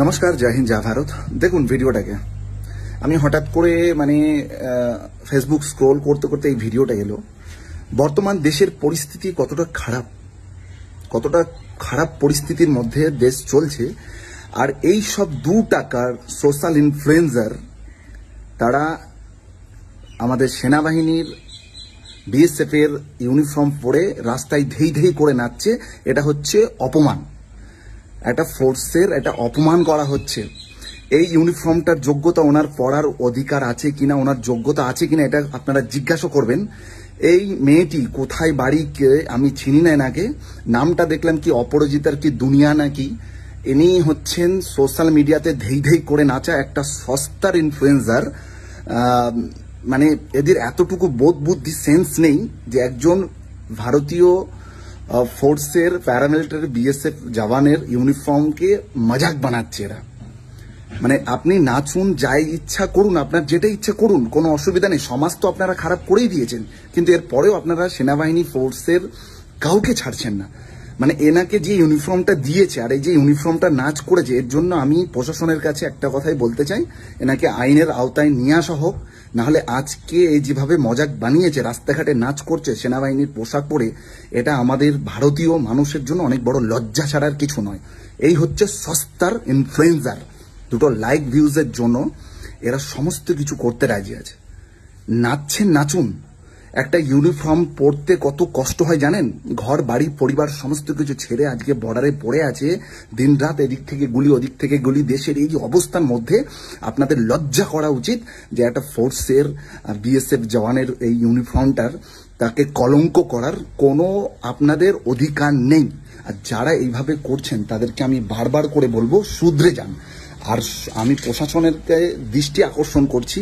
নমস্কার, জয় হিন্দ, জয় ভারত। দেখুন ভিডিওটাকে আমি হঠাৎ করে ফেসবুক স্ক্রোল করতে করতে এই ভিডিওটা এলো। বর্তমান দেশের পরিস্থিতি কতটা খারাপ পরিস্থিতির মধ্যে দেশ চলছে। আর এই সব 2 টাকার সোশ্যাল ইনফ্লুয়েন্সার তারা আমাদের সেনাবাহিনীর বিএসএফ এর ইউনিফর্ম পরে রাস্তায় ধেই ধেই করে নাচছে। এটা হচ্ছে অপমান, একটা ফোর্সের একটা অপমান করা হচ্ছে। এই ইউনিফর্মটার যোগ্যতা ওনার পরার অধিকার আছে কিনা, ওনার যোগ্যতা আছে কিনা এটা আপনারা জিজ্ঞাসা করবেন। এই মেয়েটি কোথায় বাড়ি, কে আমি চিনি না এনাকে, নামটা দেখলাম কি অপরাজিতার কি দুনিয়া নাকি। ইনি হচ্ছেন সোশ্যাল মিডিয়াতে ধেই ধেই করে নাচা একটা সস্তার ইনফ্লুয়েন্সার। মানে এদের এতটুকু বোধ বুদ্ধি সেন্স নেই যে একজন ভারতীয় ফোর্সের প্যারামিলিটারি বিএসএফ জওয়ানের ইউনিফর্মকে মজাক বানাচ্ছে এরা। মানে আপনি নাচুন, যাই ইচ্ছা করুন, আপনার যেটা ইচ্ছা করুন, কোনো অসুবিধা নেই। সমাজ তো আপনারা খারাপ করেই দিয়েছেন, কিন্তু এরপরেও আপনারা সেনাবাহিনী ফোর্সের কাউকে ছাড়ছেন না। মানে এনাকে যে ইউনিফর্মটা দিয়েছে আর এই যে ইউনিফর্মটা নাচ করেছে, এর জন্য আমি প্রশাসনের কাছে একটা কথাই বলতে চাই, এনাকে আইনের আওতায় নিয়ে আসা হোক। নাহলে আজকে এই যেভাবে মজাক বানিয়েছে, রাস্তাঘাটে নাচ করছে সেনাবাহিনীর পোশাক পরে, এটা আমাদের ভারতীয় মানুষের জন্য অনেক বড় লজ্জা ছাড়ার কিছু নয়। এই হচ্ছে সস্তার ইনফ্লুয়েন্সার। 2 লাইক ভিউজের জন্য এরা সমস্ত কিছু করতে রাজি আছে। নাচছেন, নাচুন। একটা ইউনিফর্ম পরতে কত কষ্ট হয় জানেন? ঘর বাড়ি পরিবার সমস্ত কিছু ছেড়ে আজকে বর্ডারে পড়ে আছে, দিনরাত এদিক থেকে গুলি ওদিক থেকে গুলি। দেশের এই যে অবস্থার মধ্যে আপনাদের লজ্জা করা উচিত যে একটা ফোর্সের বিএসএফ জওয়ানের এই ইউনিফর্মটার তাকে কলঙ্ক করার কোনো আপনাদের অধিকার নেই। আর যারা এইভাবে করছেন তাদেরকে আমি বারবার করে বলবো শুধরে যান। আর আমি প্রশাসনের দৃষ্টি আকর্ষণ করছি,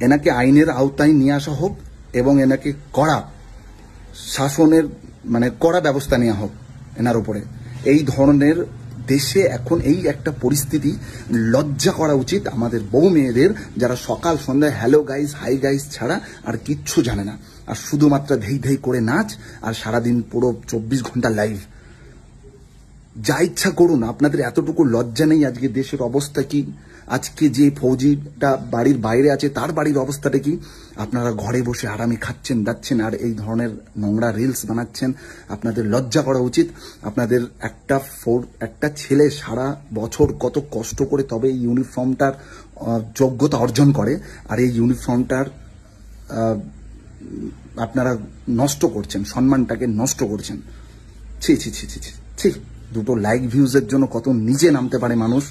এনাকে আইনের আওতায় নিয়ে আসা হোক এবং এনাকে কড়া শাসনের কড়া ব্যবস্থা নেওয়া হোক এনার উপরে। এই ধরনের দেশে এখন এই একটা পরিস্থিতি, লজ্জা করা উচিত আমাদের বউ মেয়েদের, যারা সকাল সন্ধ্যায় হ্যালো গাইস হাই গাইস ছাড়া আর কিচ্ছু জানে না, আর শুধুমাত্র ধেই ধেই করে নাচ, আর সারাদিন পুরো 24 ঘন্টা লাইভ। যা ইচ্ছা করুন, আপনাদের এতটুকু লজ্জা নেই? আজকে দেশের অবস্থা কি? আজকে যে ফৌজিটা বাড়ির বাইরে আছে তার বাড়ির অবস্থাটা কি? আপনারা ঘরে বসে আরামে খাচ্ছেন দাচ্ছেন আর এই ধরনের নোংরা রিলস বানাচ্ছেন। আপনাদের লজ্জা করা উচিত। আপনাদের একটা ছেলে সারা বছর কত কষ্ট করে তবে এই ইউনিফর্মটার যোগ্যতা অর্জন করে, আর এই ইউনিফর্মটার আপনারা নষ্ট করছেন, সম্মানটাকে নষ্ট করছেন। ছি ছি ছি ছি ছি ছি। 2 লাইক ভিউজের জন্য কত নিচে নামতে পারে মানুষ।